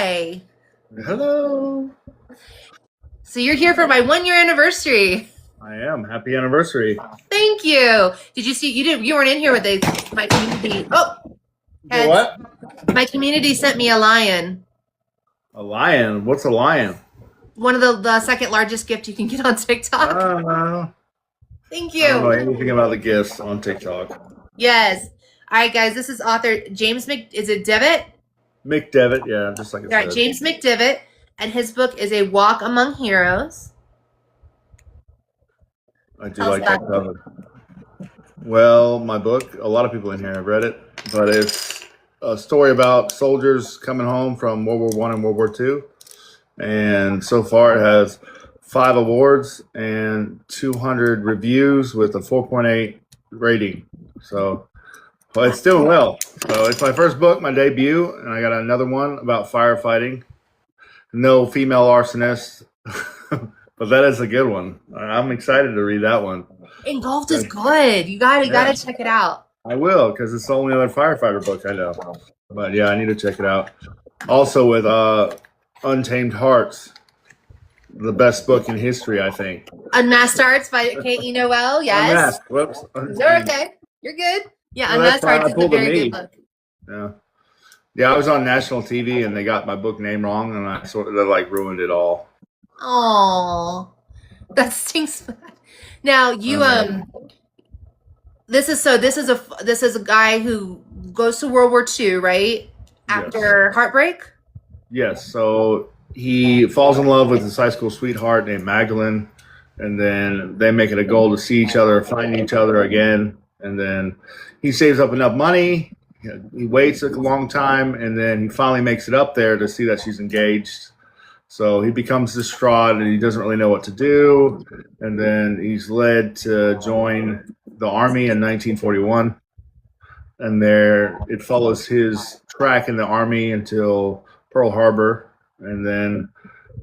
Hi. Hello. So you're here for my 1 year anniversary. I am. Happy anniversary. Thank you. Did you see? You weren't in here with my community. Oh, Do what? my community sent me a lion. A lion? What's a lion? One of the second largest gift you can get on TikTok. Thank you. I don't know anything about the gifts on TikTok. Yes. All right, guys. This is author James Is it Devitt? McDevitt, yeah, just like it All right, said. James McDevitt, and his book is A Walk Among Heroes. I do like that cover. Well, my book, a lot of people in here have read it, but it's a story about soldiers coming home from World War I and World War II. And so far it has 5 awards and 200 reviews with a 4.8 rating. So well, it's doing well. So it's my first book, my debut, and I got another one about firefighting. No female arsonists, but that is a good one. I'm excited to read that one. Engulfed is good. You gotta check it out. I will, because it's the only other firefighter book I know. But yeah, I need to check it out. Also with Untamed Hearts, the best book in history, I think. Unmasked Hearts by Kate E. Noel. Yes. Unmasked. Whoops. You're okay. You're good. Yeah, Well, Unmasked that's why Hearts I is a pulled a very me. good book. Yeah. Yeah, I was on national TV and they got my book name wrong, and I sort of like ruined it all. Oh, that stinks. Now you this is a guy who goes to World War II, right? After heartbreak. Yes. So he falls in love with his high school sweetheart named Magdalene, and then they make it a goal to see each other, find each other again, and then he saves up enough money. He waits a long time, and then he finally makes it up there to see that she's engaged. So he becomes distraught, and he doesn't really know what to do. And then he's led to join the Army in 1941. And there it follows his track in the Army until Pearl Harbor. And then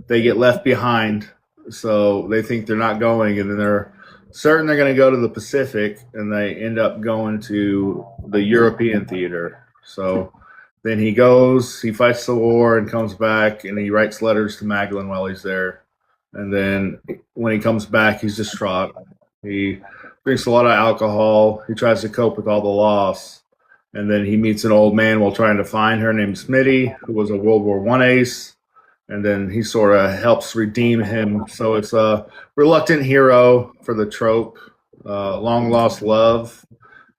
they get left behind. So they think they're not going, and then they're certain they're going to go to the Pacific, and they end up going to the European theater. So then he goes, he fights the war and comes back, and he writes letters to Magdalene while he's there. And then when he comes back, he's distraught. He drinks a lot of alcohol. He tries to cope with all the loss. And then he meets an old man while trying to find her named Smitty, who was a World War I ace. And then he sort of helps redeem him. So it's a reluctant hero for the trope, long lost love.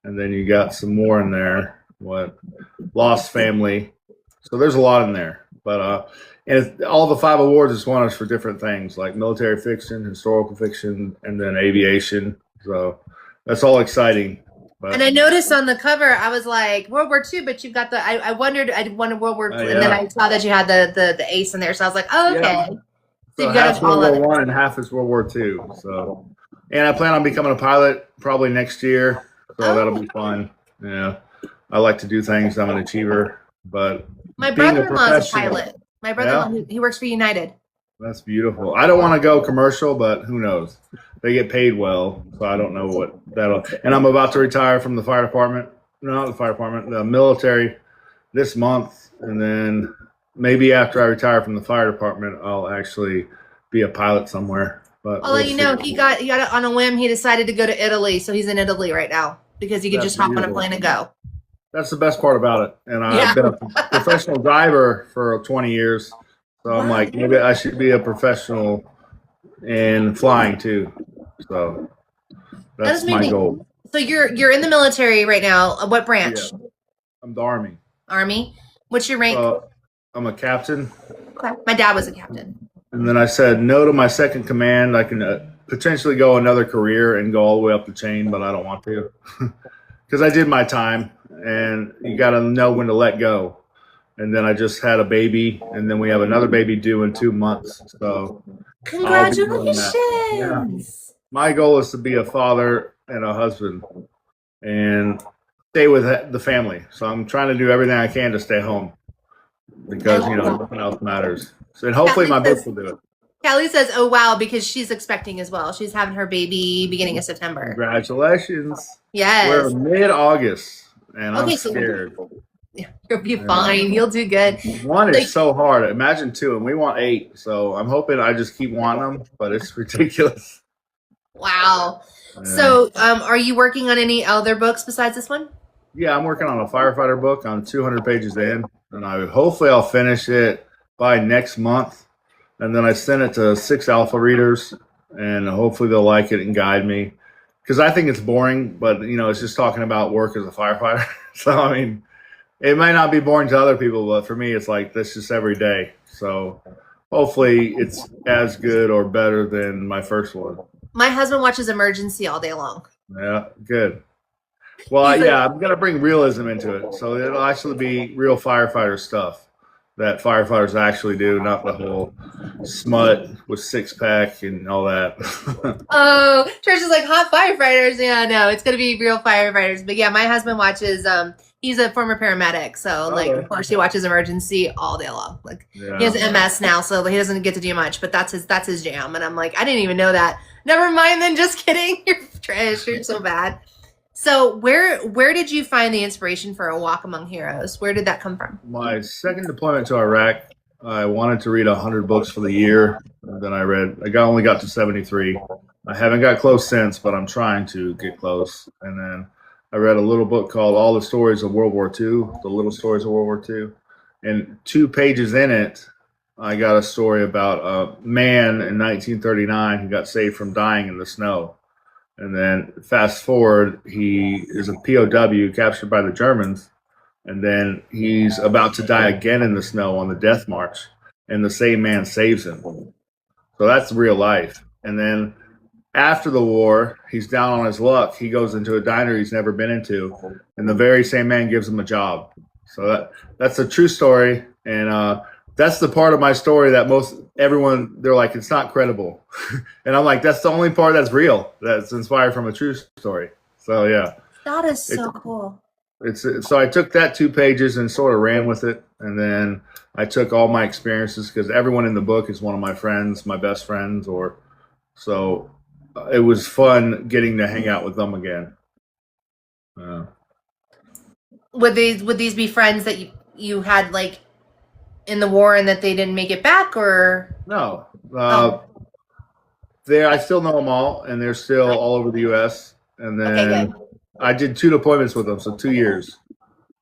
And then you got some more in there. What? Lost family. So there's a lot in there. But and all the 5 awards it's won us for different things, like military fiction, historical fiction, and then aviation. So that's all exciting. But, And I noticed on the cover, I was like World War II, but you've got I wanted World War II, and then I saw that you had the ace in there, so I was like, oh, okay. Yeah. So half World War I and half is World War II. So, and I plan on becoming a pilot probably next year. So that'll be fun. Yeah, I like to do things. I'm an achiever, but my brother-in-law is a pilot. My brother-in-law, he works for United. That's beautiful. I don't want to go commercial, but who knows? They get paid well, so I don't know what that'll. And I'm about to retire from the fire department. No, not the fire department, the military this month, and then maybe after I retire from the fire department, I'll actually be a pilot somewhere. But I'll let you know. He got it on a whim. He decided to go to Italy, so he's in Italy right now because he could just hop on a plane and go. That's the best part about it. And I've been a professional driver for 20 years, so I'm like, maybe I should be a professional in flying too. So that's my goal. So you're in the military right now. What branch? Yeah. I'm the Army. Army. What's your rank? I'm a captain. Okay. My dad was a captain. And then I said no to my second command. I can potentially go another career and go all the way up the chain, but I don't want to because I did my time, and you got to know when to let go. And then I just had a baby, and then we have another baby due in 2 months. So congratulations. Yeah. My goal is to be a father and a husband and stay with the family. So I'm trying to do everything I can to stay home because, nothing else matters. So, and hopefully my book will do it. Kelly says, oh, wow, because she's expecting as well. She's having her baby beginning of September. Congratulations. Yes. We're mid-August, and I'm scared. You'll be fine. You'll do good. One is so hard. Imagine 2, and we want 8. So I'm hoping I just keep wanting them, but it's ridiculous. Wow. So, are you working on any other books besides this one? Yeah, I'm working on a firefighter book. I'm 200 pages in, and hopefully I'll finish it by next month. And then I send it to 6 alpha readers, and hopefully they'll like it and guide me. Because I think it's boring, but it's just talking about work as a firefighter. So I mean, it might not be boring to other people, but for me, it's like this just every day. So hopefully it's as good or better than my first one. My husband watches Emergency all day long. Yeah, good. Well, I'm going to bring realism into it. So it'll actually be real firefighter stuff that firefighters actually do, not the whole smut with 6-pack and all that. Oh, Trish is like, hot firefighters. Yeah, no, it's going to be real firefighters. But yeah, my husband watches, he's a former paramedic. So of course he watches Emergency all day long. Like he has MS now, so he doesn't get to do much, but that's his jam. And I'm like, I didn't even know that. Never mind then, just kidding. You're Trish, you're so bad. So where did you find the inspiration for A Walk Among Heroes? Where did that come from? My second deployment to Iraq, I wanted to read 100 books for the year. And then I only got to 73. I haven't got close since, but I'm trying to get close. And then I read a little book called All the Stories of World War II, The Little Stories of World War II. And 2 pages in it, I got a story about a man in 1939 who got saved from dying in the snow. And then fast forward, he is a POW captured by the Germans, and then he's about to die again in the snow on the death march, and the same man saves him. So that's real life. And then after the war, he's down on his luck. He goes into a diner he's never been into, and the very same man gives him a job. So that's a true story, and that's the part of my story that everyone, they're like, it's not credible. And I'm like, that's the only part that's real, that's inspired from a true story. So yeah. That is so cool. So I took that 2 pages and sort of ran with it. And then I took all my experiences, because everyone in the book is one of my friends, my best friends, so it was fun getting to hang out with them again. Would these be friends that you had like in the war and that they didn't make it back, or no? I still know them all, and they're still all over the U.S. And then I did 2 deployments with them, so 2 years.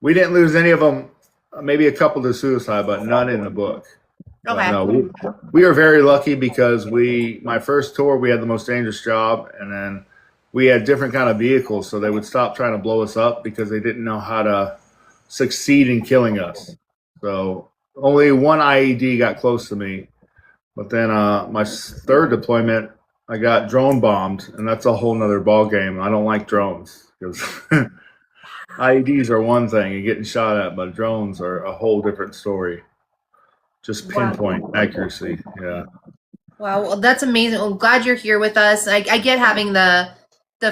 We didn't lose any of them. Maybe a couple to suicide, but none in the book. Okay. No, we are very lucky, because my first tour, we had the most dangerous job, and then we had different kind of vehicles, so they would stop trying to blow us up because they didn't know how to succeed in killing us. So only one IED got close to me. But then my third deployment, I got drone bombed, and that's a whole nother ball game. I don't like drones, because IEDs are one thing and getting shot at, but drones are a whole different story. Just pinpoint accuracy. Yeah. Wow, well, that's amazing. Well, I'm glad you're here with us. I get having the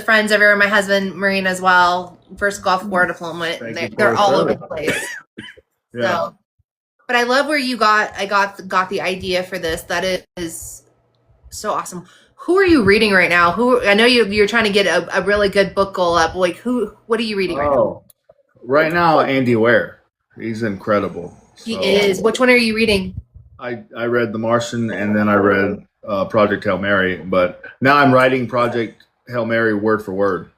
friends everywhere. My husband, Marine, as well. First Gulf War deployment. They're all over the place. Yeah. So, but I love where you got the idea for this. That is so awesome. Who are you reading right now? I know you're trying to get a really good book goal up. Like what are you reading right now? Right now, Andy Ware. He's incredible. He is. Which one are you reading? I read The Martian, and then I read Project Hail Mary. But now I'm writing Project Hail Mary word for word.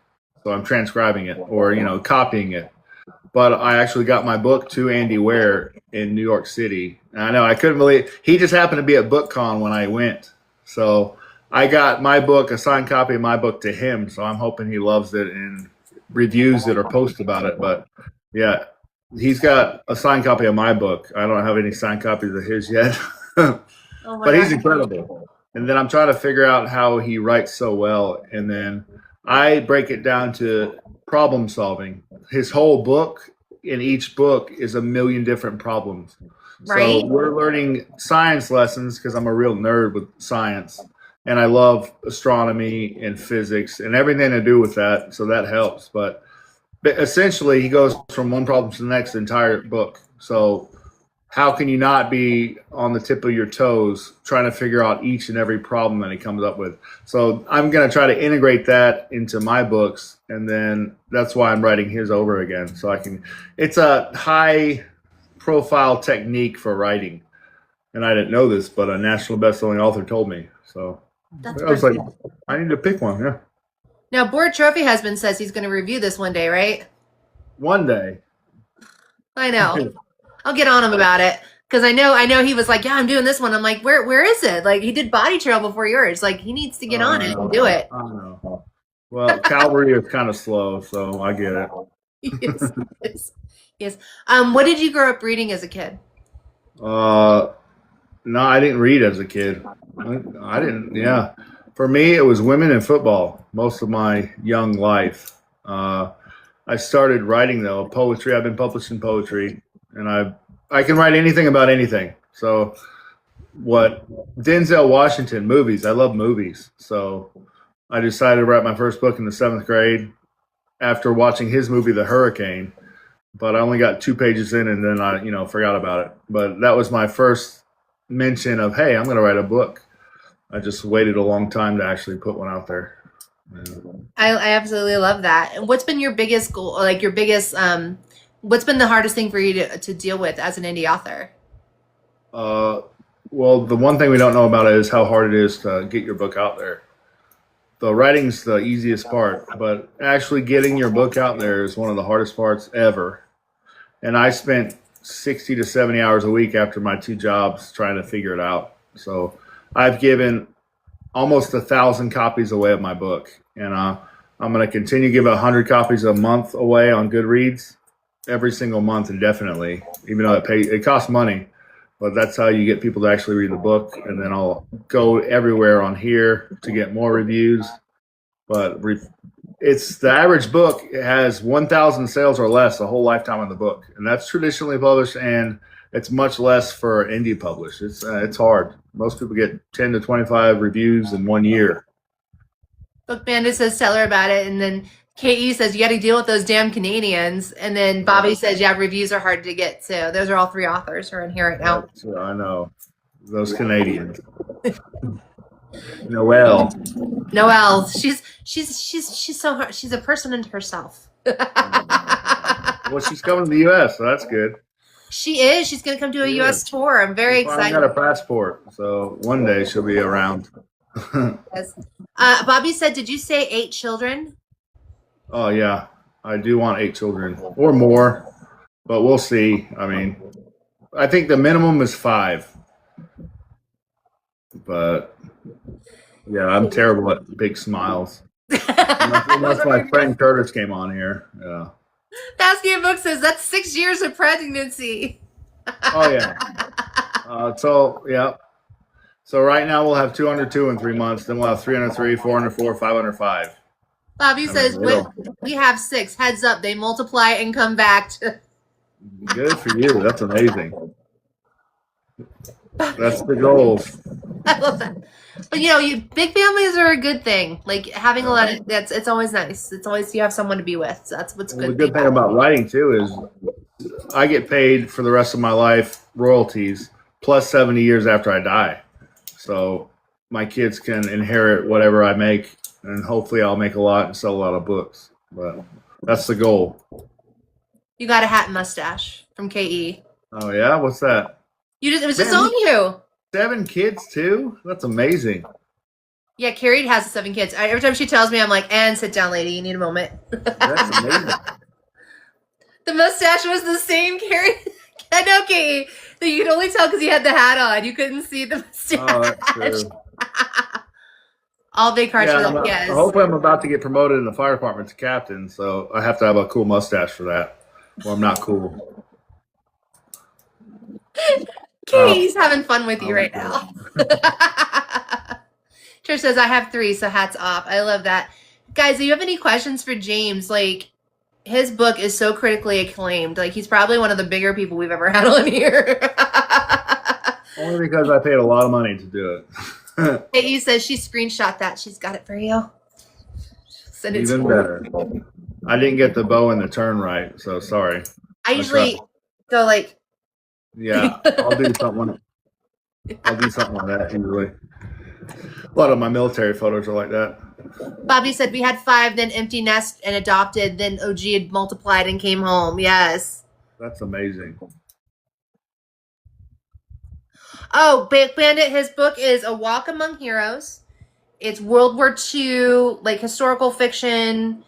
So I'm transcribing it, or copying it. But I actually got my book to Andy Ware in New York City. And I know, I couldn't believe he just happened to be at BookCon when I went. So I got my book, a signed copy of my book, to him. So I'm hoping he loves it and reviews it or posts about it. But yeah, he's got a signed copy of my book. I don't have any signed copies of his yet. But he's incredible. And then I'm trying to figure out how he writes so well. And then I break it down to problem solving. His whole book, in each book, is a million different problems. Right. So we're learning science lessons, because I'm a real nerd with science. And I love astronomy and physics and everything to do with that. So that helps. But essentially, he goes from one problem to the next, the entire book. So how can you not be on the tip of your toes trying to figure out each and every problem that he comes up with? So I'm going to try to integrate that into my books, and then that's why I'm writing his over again. So I can. It's a high profile technique for writing, and I didn't know this, but a national best-selling author told me. So I was like, I need to pick one. Yeah. Now, Board Trophy Husband says he's going to review this one day, right? One day. I know. I'll get on him about it because I know he was like, yeah, I'm doing this one. I'm like, where is it? Like, he did Body Trail before yours. Like, he needs to get on it and do it. I don't know. Well, Calvary is kind of slow, so I get it. Yes. What did you grow up reading as a kid? No, I didn't read as a kid. I didn't. Yeah, for me, it was women and football most of my young life. I started writing though poetry. I've been publishing poetry, and I can write anything about anything. So, what Denzel Washington movies? I love movies. So, I decided to write my first book in the 7th grade after watching his movie The Hurricane. But I only got 2 pages in, and then I forgot about it. But that was my first mention of, hey, I'm going to write a book. I just waited a long time to actually put one out there. Yeah. I absolutely love that. And what's been your biggest goal, like your biggest, what's been the hardest thing for you to deal with as an indie author? Well, the one thing we don't know about it is how hard it is to get your book out there. The writing's the easiest part, but actually getting your book out there is one of the hardest parts ever. And I spent 60 to 70 hours a week after my 2 jobs trying to figure it out. So I've given almost 1,000 copies away of my book, and I'm going to continue to give 100 copies a month away on Goodreads every single month indefinitely, even though it costs money. But that's how you get people to actually read the book. And then I'll go everywhere on here to get more reviews. But it's the average book has 1,000 sales or less the whole lifetime of the book. And that's traditionally published, and it's much less for indie published. It's hard. Most people get 10 to 25 reviews in 1 year. Book Bandit says, tell her about it. And then KE says, you got to deal with those damn Canadians. And then Bobby says, yeah, reviews are hard to get. So those are all 3 authors who are in here right now. I know. Those Canadians. Noelle. She's so hard. She's a person unto herself. Well, she's coming to the U.S., so that's good. She is. She's going to come to a U.S. tour. I'm very excited. I got a passport, so one day she'll be around. Yes. Bobby said, did you say 8 children? Oh, yeah. I do want 8 children or more, but we'll see. I mean, I think the minimum is 5. But, yeah, I'm terrible at big smiles. Unless my friend Curtis came on here. Yeah. Basket Book says that's 6 years of pregnancy. Oh, yeah. Yeah. So right now we'll have 202 in 3 months. Then we'll have 303, 404, 505. Bobby says we have 6. Heads up, they multiply and come back. Good for you. That's amazing. That's the goal. I love that. But big families are a good thing. Like having a lot of it's always nice. It's always you have someone to be with. So that's what's good. The good thing about writing too is I get paid for the rest of my life royalties plus 70 years after I die. So my kids can inherit whatever I make, and hopefully I'll make a lot and sell a lot of books. But that's the goal. You got a hat and mustache from KE. Oh yeah, what's that? It was just on you. 7 kids too? That's amazing. Yeah, Carrie has 7 kids. Every time she tells me, I'm like, and sit down, lady. You need a moment. That's amazing. The mustache was the same, Carrie. I know, Katie. You could only tell because you had the hat on. You couldn't see the mustache. Oh, that's true. All big hearts for that. Yes. Hopefully I'm about to get promoted in the fire department to captain, so I have to have a cool mustache for that. Well, I'm not cool. Katie's having fun with you right now. Trish says, I have 3, so hats off. I love that. Guys, do you have any questions for James? Like, his book is so critically acclaimed. Like, he's probably one of the bigger people we've ever had on here. Only because I paid a lot of money to do it. Katie says she screenshot that. She's got it for you. Send it Even better. I didn't get the bow and the turn right, so sorry. I usually go like Yeah, I'll do something. I'll do something like that usually. A lot of my military photos are like that. Bobby said we had 5, then empty nest and adopted, then OG had multiplied and came home. Yes. That's amazing. Oh, Bandit, his book is A Walk Among Heroes. It's World War II, like historical fiction,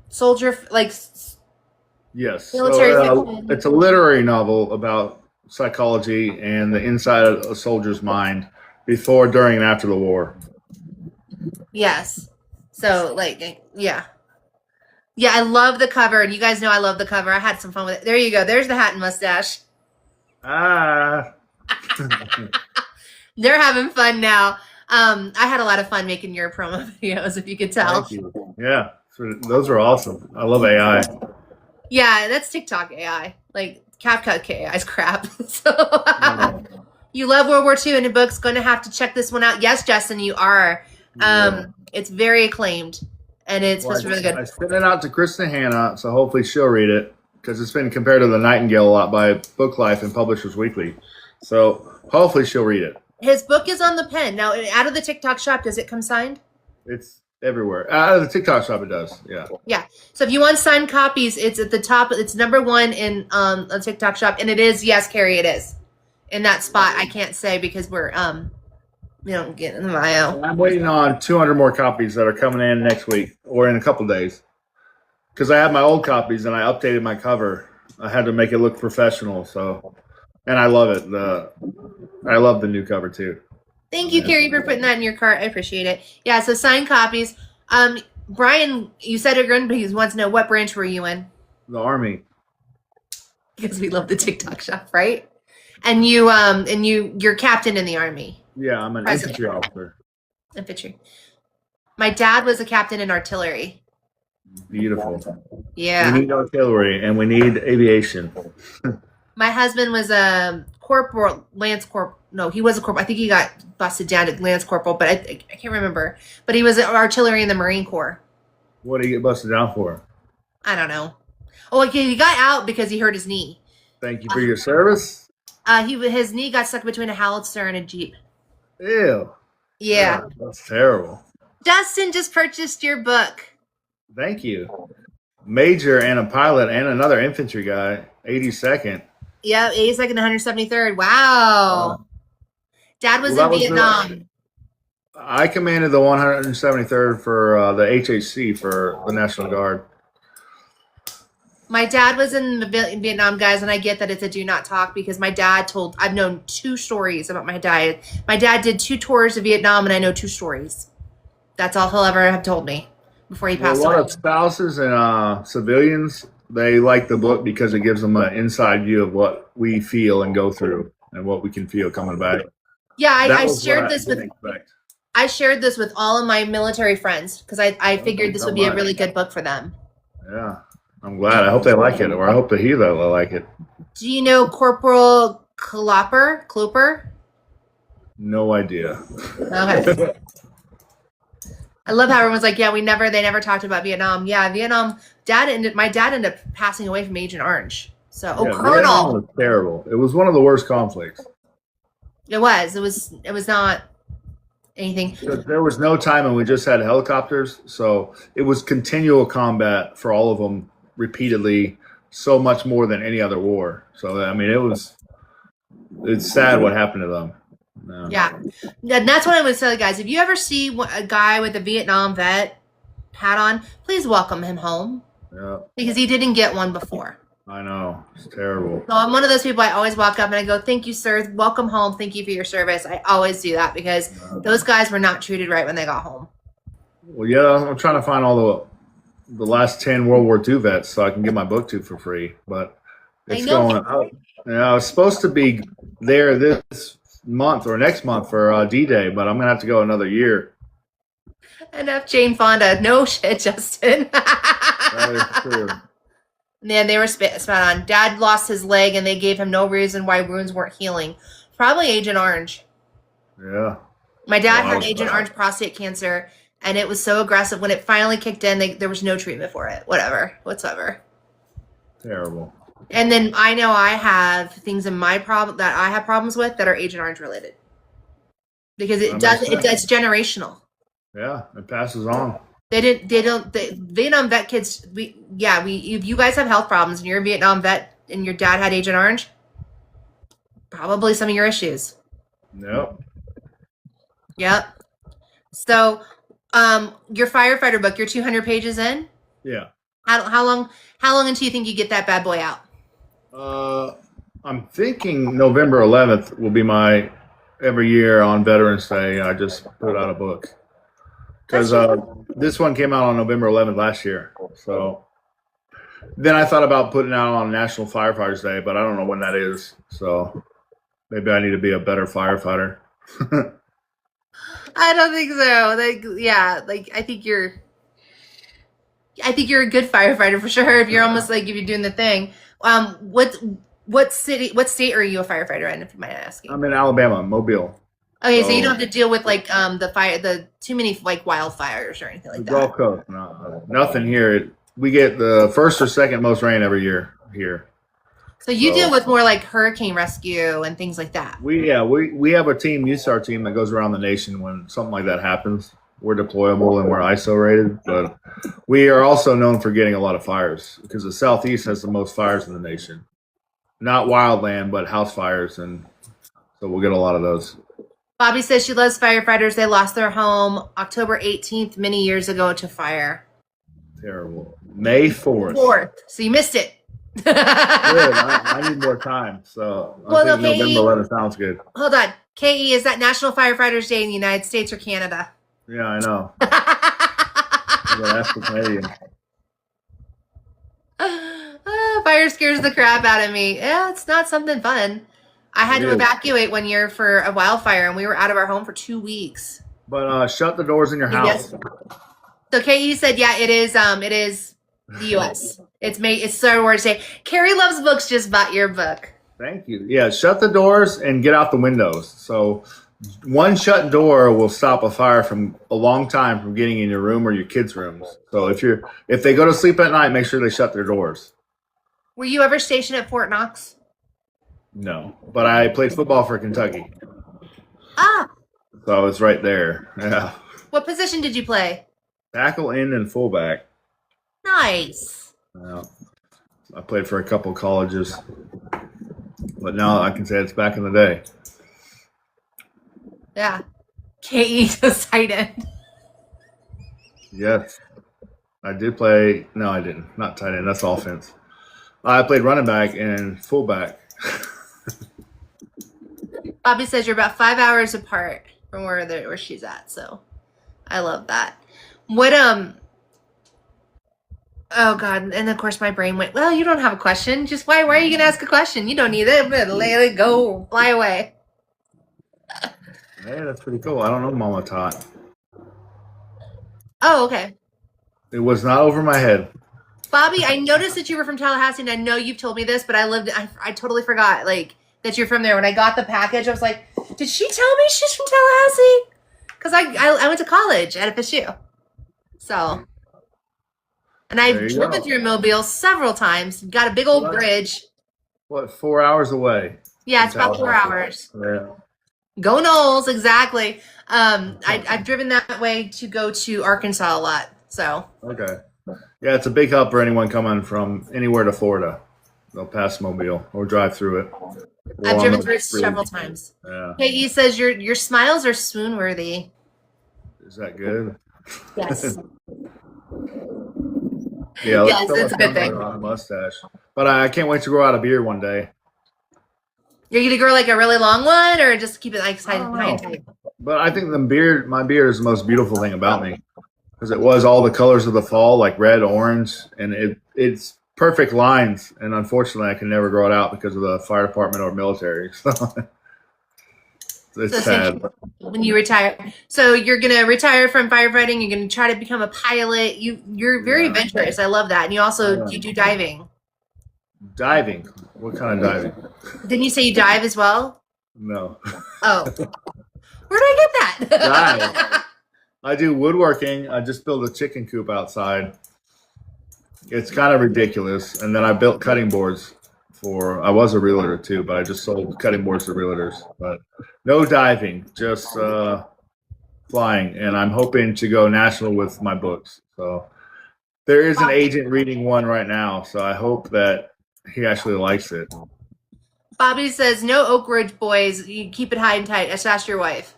soldier, like Yes. military So, fiction. it's a literary novel about psychology and the inside of a soldier's mind before, during, and after the war. Yes. So, like, yeah. Yeah, I love the cover, and you guys know I love the cover. I had some fun with it. There you go. There's the hat and mustache. Ah. They're having fun now. I had a lot of fun making your promo videos, if you could tell. Thank you. Yeah, those are awesome. I love AI. Yeah, that's TikTok AI. Like, CapCut AI is crap. So, you love World War II and the book's going to have to check this one out. Yes, Justin, you are. It's very acclaimed, and it's supposed to be really good. I sent it out to Kristen Hanna, so hopefully she'll read it, because it's been compared to The Nightingale a lot by Book Life and Publishers Weekly. So hopefully she'll read it. His book is on the pen. Now, out of the TikTok shop, does it come signed? It's everywhere. Out of the TikTok shop, it does. Yeah. Yeah. So if you want signed copies, it's at the top. It's #1 in a TikTok shop, and it is. Yes, Carrie, it is in that spot. I can't say because we're we don't get in the bio. I'm waiting on 200 more copies that are coming in next week or in a couple days, because I have my old copies and I updated my cover. I had to make it look professional. So, and I love it. I love the new cover too. Thank you, Carrie, for putting that in your cart. I appreciate it. Yeah, so signed copies. Brian, you said it again, but he wants to know, what branch were you in? The Army. Because we love the TikTok shop, right? And you're captain in the Army. Yeah, I'm an infantry officer. Infantry. My dad was a captain in artillery. Beautiful. Yeah. We need artillery and we need aviation. My husband was a corporal, Lance Corporal. No, he was a corporal. I think he got busted down to Lance Corporal, but I can't remember. But he was artillery in the Marine Corps. What did he get busted down for? I don't know. Oh, okay, he got out because he hurt his knee. Thank you for your service. His knee got stuck between a howitzer and a Jeep. Ew. Yeah. Oh, that's terrible. Justin just purchased your book. Thank you. Major and a pilot and another infantry guy, 82nd. Yeah, 82nd, 173rd. Wow. Dad was in Vietnam. I commanded the 173rd for the HHC for the National Guard. My dad was in Vietnam, guys, and I get that it's a do not talk because my dad I've known 2 stories about my dad. My dad did 2 tours of Vietnam, and I know 2 stories. That's all he'll ever have told me before he passed away. A lot of spouses and civilians, they like the book because it gives them an inside view of what we feel and go through and what we can feel coming back. Yeah, I shared this with I shared this with all of my military friends because I figured this would be a really good book for them. Yeah, I'm glad. I hope they like it, or I hope to hear that they like it. Do you know Corporal Klooper? No idea. Okay. I love how everyone's like, yeah, they never talked about Vietnam. Yeah, Vietnam. My dad ended up passing away from Agent Orange. So, Colonel. Vietnam was terrible. It was one of the worst conflicts. It was not anything. There was no time, and we just had helicopters, so it was continual combat for all of them repeatedly, so much more than any other war. So I mean, it's sad what happened to them. Yeah, and that's what I would say, guys. If you ever see a guy with a Vietnam vet hat on, please welcome him home. Yeah, because he didn't get one before. I know, it's terrible. So I'm one of those people. I always walk up and I go, "Thank you, sir. Welcome home. Thank you for your service." I always do that because those guys were not treated right when they got home. Well, yeah, I'm trying to find all the last 10 World War II vets so I can get my book to for free, but it's going out. I was supposed to be there this month or next month for D-Day, but I'm gonna have to go another year. Enough Jane Fonda. No shit, Justin. That is true. Man, they were spot on. Dad lost his leg, and they gave him no reason why wounds weren't healing. Probably Agent Orange. Yeah. My dad had Agent Orange prostate cancer, and it was so aggressive. When it finally kicked in, there was no treatment for it. Whatsoever. Terrible. And then I know I have things in my problem that I have problems with that are Agent Orange related. Because it's generational. Yeah, it passes on. Vietnam vet kids, if you guys have health problems and you're a Vietnam vet and your dad had Agent Orange, probably some of your issues. Yep. So, your firefighter book, you're 200 pages in? Yeah. How long until you think you get that bad boy out? I'm thinking November 11th will be my every year on Veterans Day. I just put out a book because this one came out on November 11th last year. So then I thought about putting it out on National Firefighters Day, but I don't know when that is. So maybe I need to be a better firefighter. I don't think so. I think you're a good firefighter for sure. If you're almost like if you're doing the thing. What state are you a firefighter in, if you mind asking? I'm in Alabama, Mobile. Okay, so you don't have to deal with like the too many like wildfires or anything like that. Gulf Coast, no, nothing here. We get the first or second most rain every year here. So you deal with more like hurricane rescue and things like that. We have a team, USAR team, that goes around the nation when something like that happens. We're deployable and we're ISO rated, but we are also known for getting a lot of fires because the Southeast has the most fires in the nation. Not wildland, but house fires, and so we'll get a lot of those. Bobby says she loves firefighters. They lost their home October 18th many years ago to fire. Terrible. May 4th. 4th. So you missed it. Good. I need more time. So I think November 11th sounds good. Hold on. KE, is that National Firefighters Day in the United States or Canada? Yeah, I know. That's the Canadian. Fire scares the crap out of me. Yeah, it's not something fun. I had to evacuate one year for a wildfire, and we were out of our home for 2 weeks. But shut the doors in your house. So KE said, yeah, it is the U.S. It's Star Wars Day. Carrie Loves Books just bought your book. Thank you. Yeah, shut the doors and get out the windows. So one shut door will stop a fire from a long time from getting in your room or your kids' rooms. So if they go to sleep at night, make sure they shut their doors. Were you ever stationed at Fort Knox? No, but I played football for Kentucky. Ah. So it's right there. Yeah. What position did you play? Tackle, end, and fullback. Nice. Yeah. I played for a couple colleges, but now I can say it's back in the day. Yeah. KE does tight end. Yes. I did play. No, I didn't. Not tight end. That's offense. I played running back and fullback. Bobby says you're about 5 hours apart from where she's at, so I love that. What oh god, and of course my brain went, well, you don't have a question. Just why are you gonna ask a question? You don't need it. Let it go, fly away. Hey, that's pretty cool. I don't know Mama Tot. Oh, okay. It was not over my head. Bobby, I noticed that you were from Tallahassee, and I know you've told me this, but I totally forgot, like, that you're from there. When I got the package, I was like, did she tell me she's from Tallahassee? Because I went to college at FSU. So, and I've driven through Mobile several times. Got a big old bridge. What, 4 hours away? Yeah, it's about 4 hours. Yeah. Go Knowles, exactly. I've driven that way to go to Arkansas a lot. So. Okay. Yeah, it's a big help for anyone coming from anywhere to Florida. They'll pass Mobile or drive through it. I've driven through it several times. Yeah. He says your smiles are swoon worthy. Is that good? Yes. Yeah, yes, it's a good thing. On a mustache, but I can't wait to grow out a beard one day. You're gonna grow like a really long one, or just keep it like high and tight? But I think my beard is the most beautiful thing about me, because it was all the colors of the fall, like red, orange, and it's perfect lines. And unfortunately, I can never grow it out because of the fire department or military. So it's sad. When you retire, so you're gonna retire from firefighting. You're gonna try to become a pilot. You're very adventurous. I love that. And you do diving. Diving? What kind of diving? Didn't you say you dive as well? No. Oh, where did I get that? Dive. I do woodworking. I just built a chicken coop outside. It's kind of ridiculous. And then I built cutting boards. before. I was a realtor too, but I just sold cutting boards to realtors. But no diving, just flying. And I'm hoping to go national with my books. So there is an agent reading one right now. So I hope that he actually likes it. Bobby says, no Oak Ridge boys. You keep it high and tight. Just ask your wife.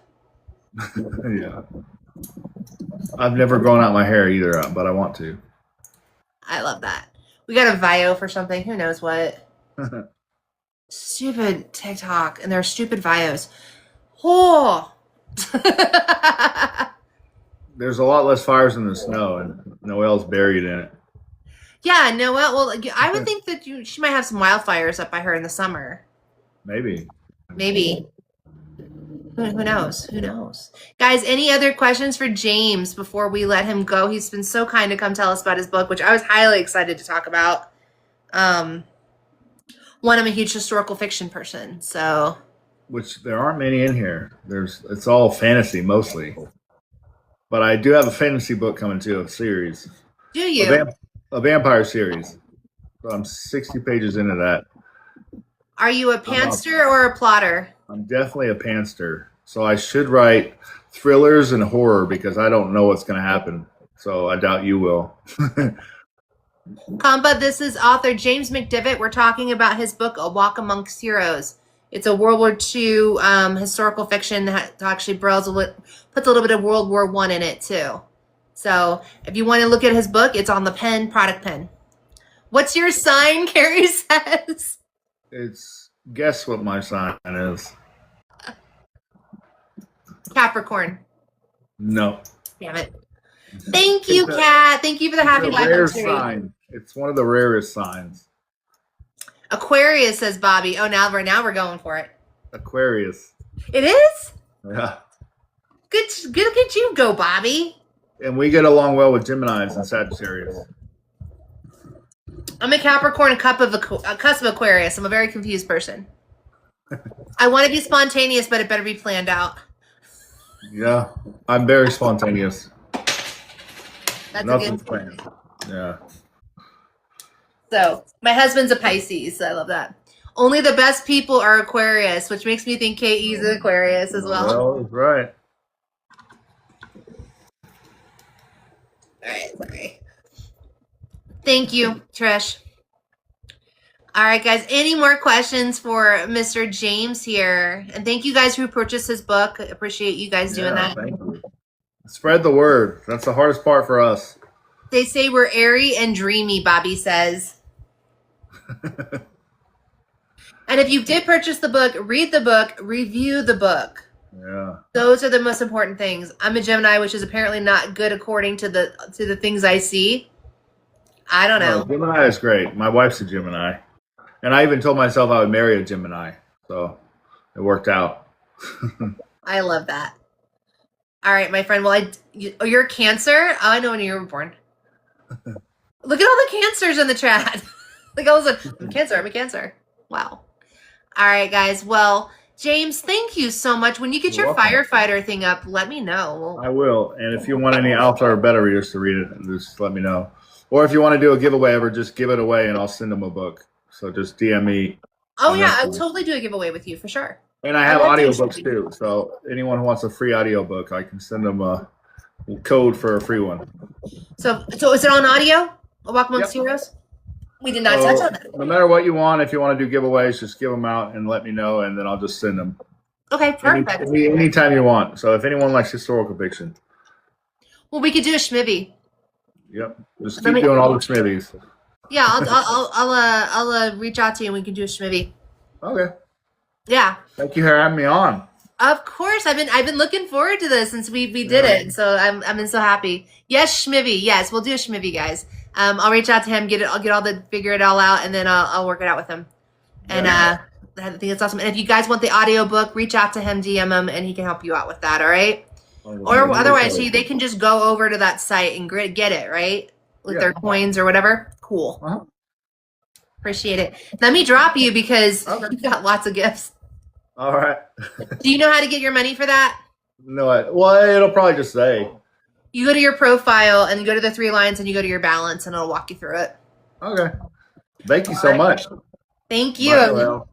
Yeah. I've never grown out my hair either, but I want to. I love that. We got a Vio for something. Who knows what? Stupid TikTok and their stupid Vios. Oh. There's a lot less fires in the snow, and Noelle's buried in it. Yeah, Noelle. Well, I would think that she might have some wildfires up by her in the summer. Maybe. Who knows? Who knows? Guys, any other questions for James before we let him go? He's been so kind to come tell us about his book, which I was highly excited to talk about. I'm a huge historical fiction person, so. Which there aren't many in here. It's all fantasy mostly. But I do have a fantasy book coming too, a series. Do you? A vampire series. So I'm 60 pages into that. Are you a pantser or a plotter? I'm definitely a pantser. So I should write thrillers and horror because I don't know what's going to happen. So I doubt you will. Compa, this is author James McDevitt. We're talking about his book, A Walk Amongst Heroes. It's a World War II historical fiction that actually puts a little bit of World War I in it too. So if you want to look at his book, it's on the product pen. What's your sign, Carrie says? Guess what my sign is. Capricorn. No. Damn it. Thank you, Kat. Thank you for the happy life. Rare sign. It's one of the rarest signs. Aquarius, says Bobby. Oh, now we're going for it. Aquarius. It is? Yeah. Good at you go, Bobby. And we get along well with Geminis and Sagittarius. I'm a Capricorn, a cusp of Aquarius. I'm a very confused person. I want to be spontaneous, but it better be planned out. Yeah, I'm very spontaneous. That's Nothing's planned. Yeah. So, my husband's a Pisces, so I love that. Only the best people are Aquarius, which makes me think KE's an Aquarius as well. Well, right. All right, sorry. Thank you, Trish. All right, guys. Any more questions for Mr. James here? And thank you guys who purchased his book. I appreciate you guys doing that. Thank you. Spread the word. That's the hardest part for us. They say we're airy and dreamy, Bobby says. And if you did purchase the book, read the book, review the book. Yeah. Those are the most important things. I'm a Gemini, which is apparently not good according to the things I see. I don't know. Gemini is great. My wife's a Gemini. And I even told myself I would marry a Gemini. So it worked out. I love that. All right, my friend. Well, you're a Cancer? Oh, I know when you were born. Look at all the Cancers in the chat. Like I was like, I'm a Cancer. Wow. All right, guys. Well, James, thank you so much. When you get your firefighter thing up, let me know. I will. And if you want any alpha or beta readers to read it, just let me know. Or if you want to do a giveaway ever, just give it away and I'll send them a book. So just DM me. Oh, yeah. I'll totally do a giveaway with you for sure. And I have audiobooks too. So anyone who wants a free audiobook, I can send them a code for a free one. So is it on audio? A Walk Amongst Heroes? We did not touch on that. No matter what you want, if you want to do giveaways, just give them out and let me know, and then I'll just send them. Okay, perfect. Anytime you want. So if anyone likes historical fiction. Well, we could do a schmivvy. Yep. Just keep doing all the schmivvies. Yeah, I'll reach out to you and we can do a schmivvy. Okay. Yeah. Thank you for having me on. Of course, I've been looking forward to this since we did it. So I've been so happy. Yes, schmivvy. Yes, we'll do a schmivvy, guys. I'll reach out to him, figure it all out, and then I'll work it out with him. And I think it's awesome. And if you guys want the audiobook, reach out to him, DM him, and he can help you out with that. All right. Or otherwise, they can just go over to that site and get it, right? With their coins or whatever. Cool. Uh-huh. Appreciate it. Let me drop you because you've got lots of gifts. All right. Do you know how to get your money for that? No, it'll probably just say. You go to your profile and you go to the 3 lines and you go to your balance and it'll walk you through it. Okay. Thank you so much. Thank you. Bye, Noelle.